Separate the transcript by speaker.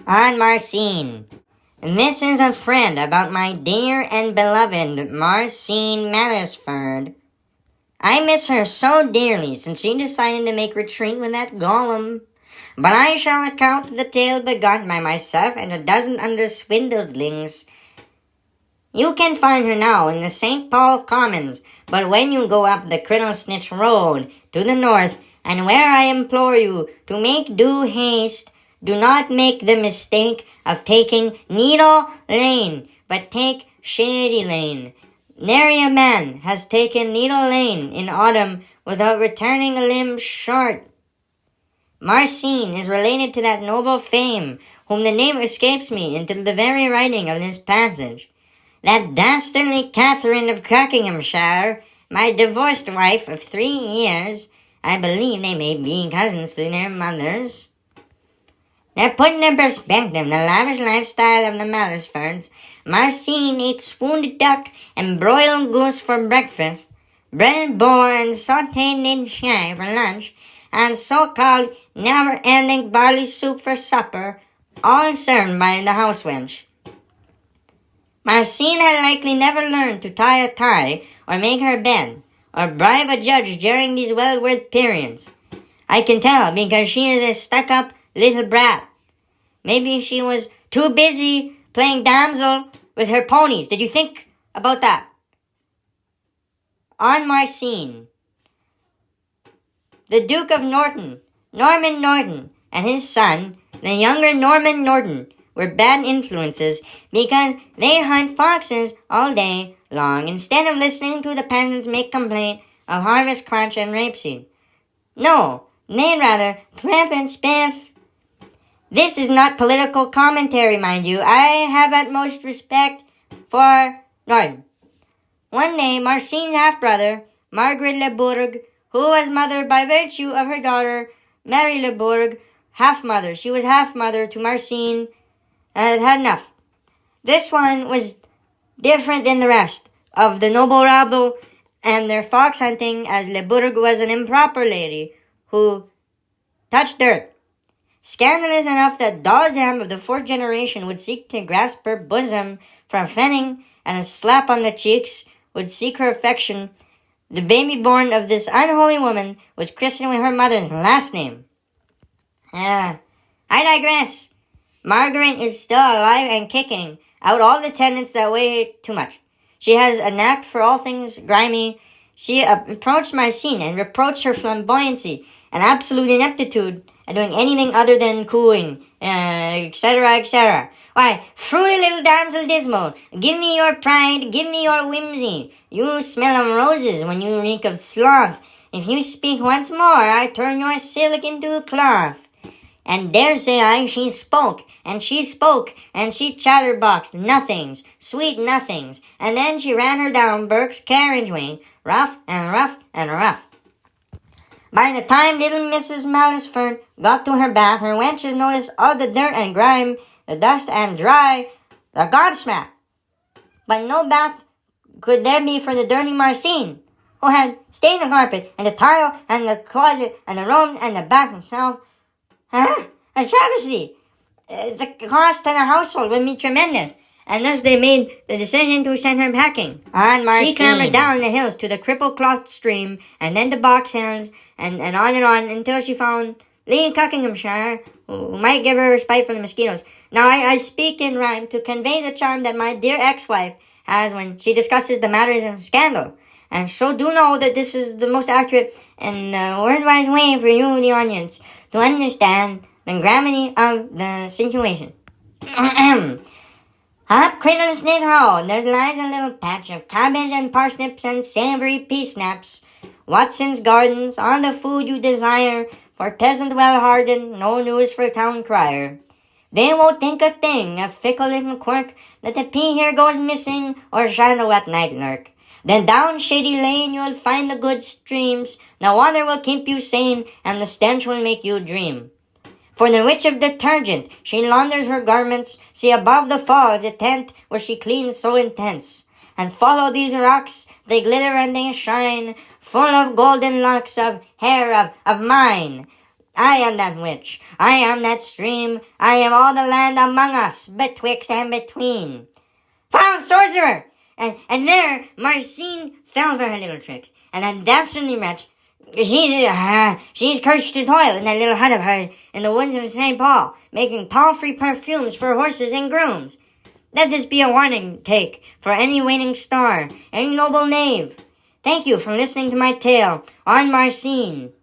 Speaker 1: On Marcine. This is a thread about my dear and beloved Marcine Manisford. I miss her so dearly since she decided to make retreat with that golem. But I shall account the tale begun by myself and a dozen other swindledlings. You can find her now in the St. Paul Commons, but when you go up the Criddlesnitch Road to the north, and where I implore you to make due haste, do not make the mistake of taking Needle Lane, but take Shady Lane. Nary a man has taken Needle Lane in autumn without returning a limb short. Marcine is related to that noble fame, whom the name escapes me until the very writing of this passage. That dastardly Catherine of Buckinghamshire, my divorced wife of 3 years, I believe they may be cousins to their mothers. Now put into perspective the lavish lifestyle of the Manisfords, Marcine ate spooned duck and broiled goose for breakfast, breaded boar and sautéed in shy for lunch, and so-called never-ending barley soup for supper, all served by the house wench. Marcine had likely never learned to tie a tie, or make her bed, or bribe a judge during these well-worth periods. I can tell because she is a stuck-up little brat. Maybe she was too busy playing damsel with her ponies. Did you think about that? On Marcine. The Duke of Norton, Norman Norton, and his son, the younger Norman Norton, were bad influences because they hunt foxes all day long instead of listening to the peasants make complaint of harvest crunch and rapeseed. No, they'd rather prep and spiff. This is not political commentary, mind you. I have utmost respect for Norton. One day, Marcine's half-brother, Margaret Le Bourg, who was mother by virtue of her daughter, Mary Le Bourg, half-mother. She was half-mother to Marcine, and had enough. This one was different than the rest of the noble rabble and their fox hunting, as Le Bourg was an improper lady who touched dirt. Scandalous enough that Dawsham of the 4th generation would seek to grasp her bosom for fenning, and a slap on the cheeks would seek her affection. The baby born of this unholy woman was christened with her mother's last name. I digress. Margaret is still alive and kicking out all the tenants that weigh too much. She has a knack for all things grimy. She approached Marcine and reproached her flamboyancy and absolute ineptitude at doing anything other than cooing, etc., etc. Why, fruity little damsel dismal, give me your pride, give me your whimsy. You smell of roses when you reek of sloth. If you speak once more, I turn your silk into cloth. And dare say I, she spoke, and she spoke, and she chatterboxed nothings, sweet nothings, and then she ran her down Burke's carriageway, rough and rough and rough. By the time little Mrs. Manisford got to her bath, her wenches noticed all the dirt and grime, the dust and dry, the gobsmack. But no bath could there be for the dirty Marcine, who had stained the carpet, and the tile, and the closet, and the room, and the bath itself. A travesty! The cost to the household would be tremendous, and thus they made the decision to send her packing. On Marcine. She clambered down the hills to the cripple cloth stream, and then to Box Hills, and on until she found Lee Buckinghamshire, who might give her respite from the mosquitoes. Now I speak in rhyme to convey the charm that my dear ex-wife has when she discusses the matters of scandal, and so do know that this is the most accurate and word-wise way for you, the audience, to understand the gravity of the situation. Up Criddlesnitch Road, there lies a little patch of cabbage and parsnips and savory pea snaps. Watson's Gardens, on the food you desire, for peasant well-hardened, no news for town crier. They won't think a thing, a fickle little quirk, that the pea here goes missing, or shadow at night lurk. Then down Shady Lane you'll find the good streams, the water will keep you sane, and the stench will make you dream. For the witch of detergent, she launders her garments, see above the falls a tent where she cleans so intense. And follow these rocks, they glitter and they shine, full of golden locks of hair of mine. I am that witch. I am that stream. I am all the land among us, betwixt and between. Foul sorcerer! And there, Marcine fell for her little tricks. And that dastardly wretch, she's cursed to toil in that little hut of hers in the woods of St. Paul, making palfrey perfumes for horses and grooms. Let this be a warning take for any waning star, any noble knave. Thank you for listening to my tale on Marcine.